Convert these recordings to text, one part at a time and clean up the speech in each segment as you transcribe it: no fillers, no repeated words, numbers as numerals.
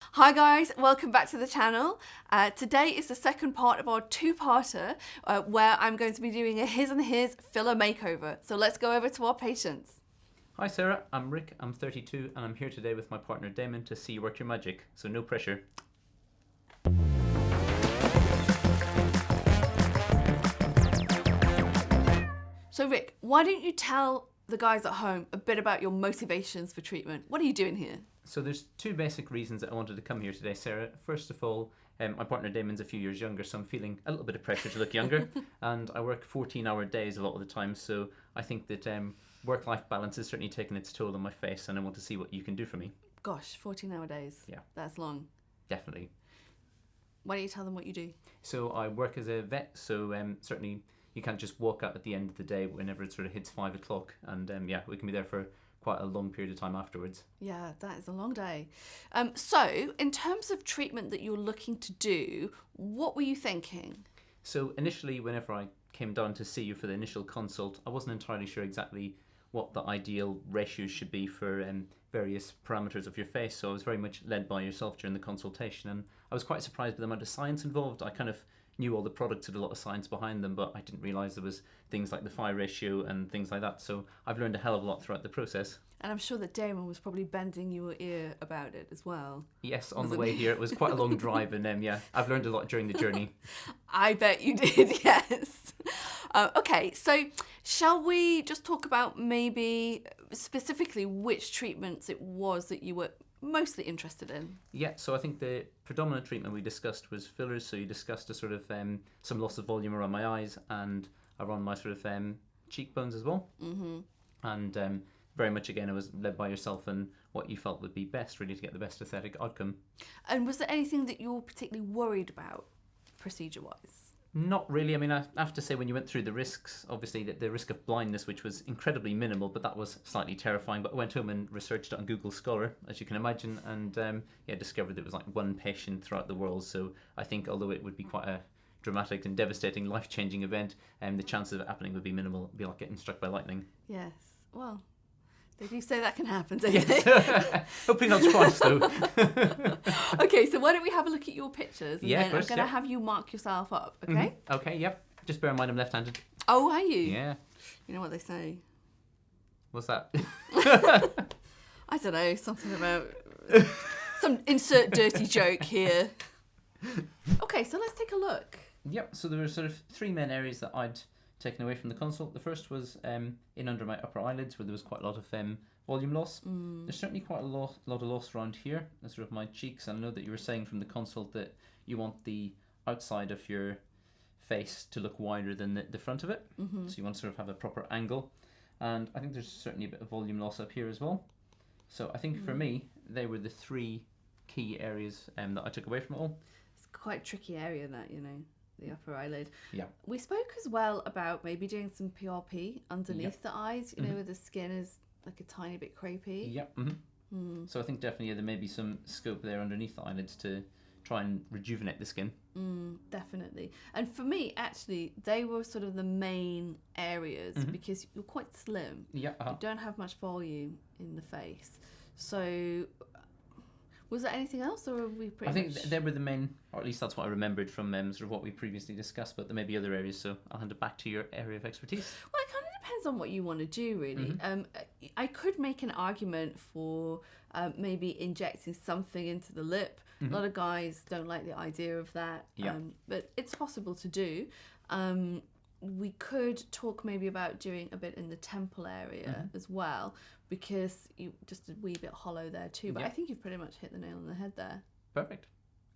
Hi guys, welcome back to the channel. Today is the second part of our two-parter where I'm going to be doing a his and his filler makeover. So let's go over to our patients. Hi Sarah, I'm Rick, I'm 32 and I'm here today with my partner Damon to see you work your magic, so no pressure. So Rick, why don't you tell the guys at home a bit about your motivations for treatment? What are you doing here? So there's two basic reasons that I wanted to come here today, Sarah. First of all, my partner Damon's a few years younger, so I'm feeling a little bit of pressure to look younger. And I work 14-hour days a lot of the time, so I think that work-life balance is certainly taking its toll on my face, and I want to see what you can do for me. Gosh, 14-hour days. Yeah. That's long. Definitely. Why don't you tell them what you do? So I work as a vet, so certainly you can't just walk out at the end of the day whenever it sort of hits 5 o'clock, and we can be there for quite a long period of time afterwards. Yeah, that is a long day. So, in terms of treatment that you're looking to do, what were you thinking? So initially, whenever I came down to see you for the initial consult, I wasn't entirely sure exactly what the ideal ratios should be for various parameters of your face. So I was very much led by yourself during the consultation, and I was quite surprised by the amount of science involved. I kind of knew all the products had a lot of science behind them, but I didn't realise there was things like the phi ratio and things like that. So I've learned a hell of a lot throughout the process. And I'm sure that Dermal was probably bending your ear about it as well. Yes, on the way here, it was quite a long drive, and I've learned a lot during the journey. I bet you did, yes. Okay, so shall we just talk about maybe specifically which treatments it was that you were mostly interested in? Yeah, so I think the predominant treatment we discussed was fillers. So you discussed a sort of some loss of volume around my eyes and around my sort of cheekbones as well. Mm-hmm. And very much again, I was led by yourself and what you felt would be best, really, to get the best aesthetic outcome. And was there anything that you were particularly worried about, procedure-wise? Not really. I mean, I have to say, when you went through the risks, obviously the risk of blindness, which was incredibly minimal, but that was slightly terrifying. But I went home and researched it on Google Scholar, as you can imagine, and discovered that it was like one patient throughout the world. So I think, although it would be quite a dramatic and devastating, life-changing event, the chances of it happening would be minimal. It'd be like getting struck by lightning. Yes. Well, they do say that can happen, don't they? Hopefully not twice, though. Okay, so why don't we have a look at your pictures, and then of course, I'm going to have you mark yourself up, okay? Mm-hmm. Okay, yep. Just bear in mind I'm left-handed. Oh, are you? Yeah. You know what they say? What's that? I don't know, something about... some insert dirty joke here. Okay, so let's take a look. Yep, so there were sort of three main areas that I'd taken away from the consult. The first was in under my upper eyelids, where there was quite a lot of volume loss. There's certainly quite a lot of loss around here, that's sort of my cheeks. And I know that you were saying from the consult that you want the outside of your face to look wider than the front of it. Mm-hmm. So you want to sort of have a proper angle. And I think there's certainly a bit of volume loss up here as well. So I think for me, they were the three key areas that I took away from it all. It's quite a tricky area, that, you know, the upper eyelid. Yeah. We spoke as well about maybe doing some PRP underneath the eyes, you know, where the skin is like a tiny bit crepey. Yep. Mm-hmm. So I think definitely there may be some scope there underneath the eyelids to try and rejuvenate the skin. Definitely. And for me, actually, they were sort of the main areas because you're quite slim. Yeah. You don't have much volume in the face. So was there anything else, or were we pretty I think much... they were the main, or at least that's what I remembered from sort of what we previously discussed, but there may be other areas, so I'll hand it back to your area of expertise. Well, it kind of depends on what you want to do, really. I could make an argument for maybe injecting something into the lip. A lot of guys don't like the idea of that, but it's possible to do. We could talk maybe about doing a bit in the temple area as well, because you just a wee bit hollow there too. But I think you've pretty much hit the nail on the head there. Perfect.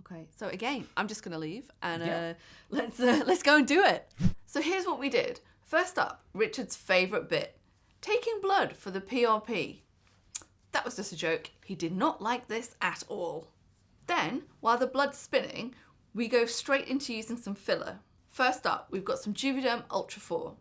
Okay, so again, I'm just going to leave and let's go and do it. So here's what we did. First up, Richard's favourite bit, taking blood for the PRP. That was just a joke. He did not like this at all. Then, while the blood's spinning, we go straight into using some filler. First up, we've got some Juvederm Ultra 4,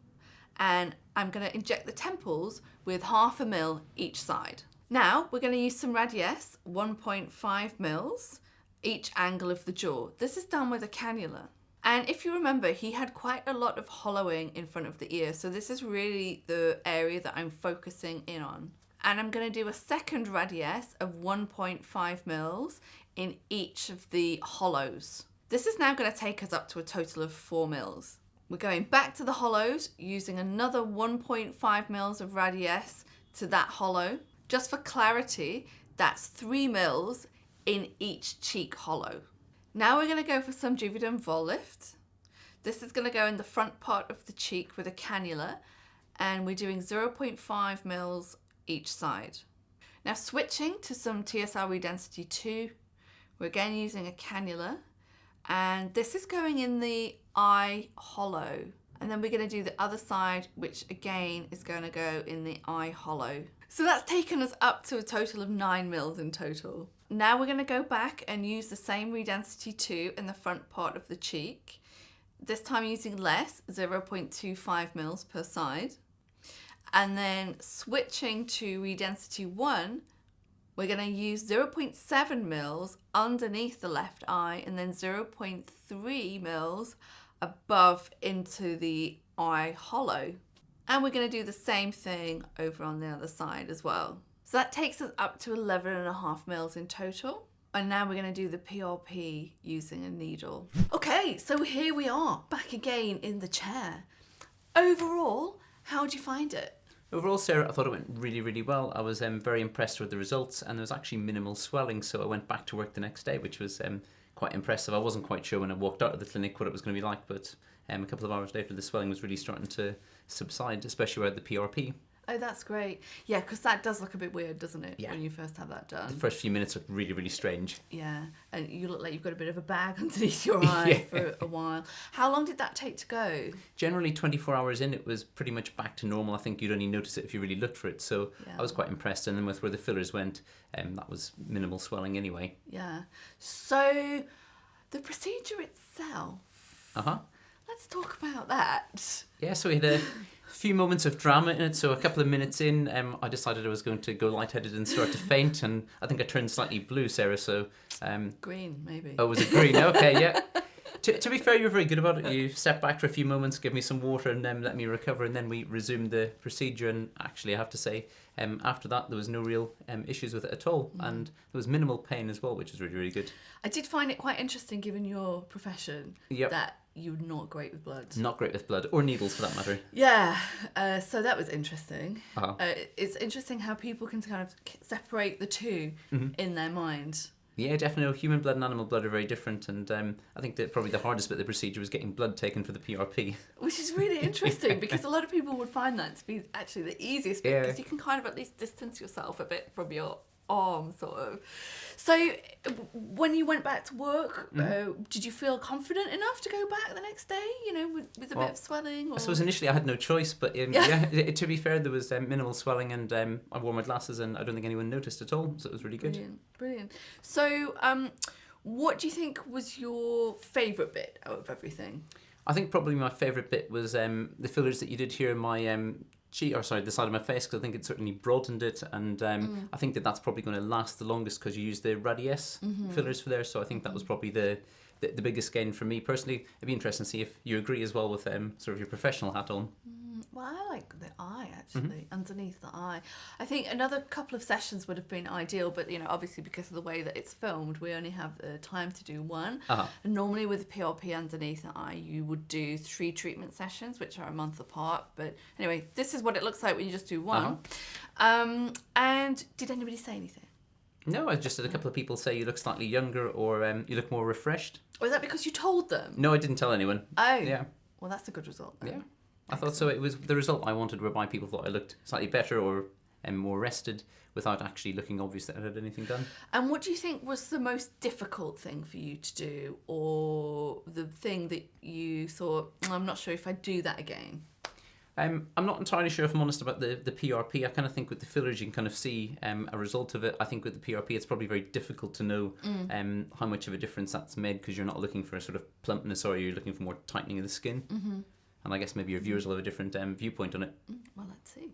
and I'm going to inject the temples with 0.5 ml each side. Now, we're going to use some Radiesse, 1.5 mils, each angle of the jaw. This is done with a cannula. And if you remember, he had quite a lot of hollowing in front of the ear, so this is really the area that I'm focusing in on. And I'm going to do a second Radiesse of 1.5 mils in each of the hollows. This is now going to take us up to a total of 4 mils. We're going back to the hollows using another 1.5 mils of radius to that hollow. Just for clarity, that's 3 mils in each cheek hollow. Now we're going to go for some Juvederm vol lift. This is going to go in the front part of the cheek with a cannula, and we're doing 0.5 mils each side. Now switching to some TSR Redensity 2, we're again using a cannula, and this is going in the eye hollow. And then we're going to do the other side, which again is going to go in the eye hollow. So that's taken us up to a total of 9 mils in total. Now we're going to go back and use the same Redensity 2 in the front part of the cheek. This time using less, 0.25 mils per side. And then switching to Redensity 1, we're going to use 0.7 mils underneath the left eye and then 0.3 mils above into the eye hollow. And we're going to do the same thing over on the other side as well. So that takes us up to 11.5 mils in total. And now we're going to do the PRP using a needle. Okay, so here we are, back again in the chair. Overall, how did you find it? Overall, Sarah, I thought it went really, really well. I was very impressed with the results, and there was actually minimal swelling, so I went back to work the next day, which was quite impressive. I wasn't quite sure when I walked out of the clinic what it was going to be like, but a couple of hours later the swelling was really starting to subside, especially where the PRP. Oh, that's great. Yeah, because that does look a bit weird, doesn't it? Yeah. When you first have that done. The first few minutes looked really, really strange. Yeah, and you look like you've got a bit of a bag underneath your eye for a while. How long did that take to go? Generally 24 hours in, it was pretty much back to normal. I think you'd only notice it if you really looked for it, so yeah. I was quite impressed. And then with where the fillers went, that was minimal swelling anyway. Yeah. So the procedure itself. Let's talk about that. Yeah, so we had a few moments of drama in it. So a couple of minutes in, I decided I was going to go lightheaded and start to faint, and I think I turned slightly blue, Sarah. So green, maybe. Oh, was it green? Okay, yeah. To be fair, you were very good about it. You stepped back for a few moments, gave me some water, and then let me recover, and then we resumed the procedure. And actually, I have to say, after that, there was no real issues with it at all, and there was minimal pain as well, which was really, really good. I did find it quite interesting, given your profession, that you're not great with blood. Not great with blood, or needles for that matter. Yeah, so that was interesting. Uh-huh. It's interesting how people can kind of separate the two in their mind. Yeah, definitely. Human blood and animal blood are very different, and I think that probably the hardest bit of the procedure was getting blood taken for the PRP. Which is really interesting, because a lot of people would find that to be actually the easiest bit, because you can kind of at least distance yourself a bit from your arm, sort of. So when you went back to work, did you feel confident enough to go back the next day, with a bit of swelling? Or? I suppose initially I had no choice, but to be fair, there was minimal swelling, and I wore my glasses, and I don't think anyone noticed at all, so it was really good. Brilliant. So what do you think was your favourite bit out of everything? I think probably my favourite bit was the fillers that you did here in my the side of my face, because I think it certainly broadened it, and I think that's probably going to last the longest, because you used the radius fillers for there, so I think that was probably the biggest gain for me personally. It'd be interesting to see if you agree as well with sort of your professional hat on. Well, I like the eye, actually, underneath the eye. I think another couple of sessions would have been ideal, but, obviously because of the way that it's filmed, we only have the time to do one. And normally with the PRP underneath the eye, you would do 3 treatment sessions, which are a month apart. But anyway, this is what it looks like when you just do one. And did anybody say anything? No, I just had a couple of people say you look slightly younger, or you look more refreshed. Was that because you told them? No, I didn't tell anyone. Oh. Yeah. Well, that's a good result then. Yeah. I thought so. It was the result I wanted, whereby people thought I looked slightly better or more rested, without actually looking obvious that I had anything done. And what do you think was the most difficult thing for you to do, or the thing that you thought, I'm not sure if I'd do that again? I'm not entirely sure, if I'm honest, about the PRP. I kind of think with the fillers you can kind of see a result of it. I think with the PRP it's probably very difficult to know how much of a difference that's made, because you're not looking for a sort of plumpness, or you're looking for more tightening of the skin. And I guess maybe your viewers will have a different viewpoint on it. Well, let's see.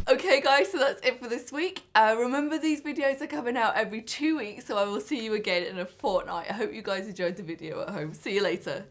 Okay, guys, so that's it for this week. Remember, these videos are coming out every 2 weeks, so I will see you again in a fortnight. I hope you guys enjoyed the video at home. See you later.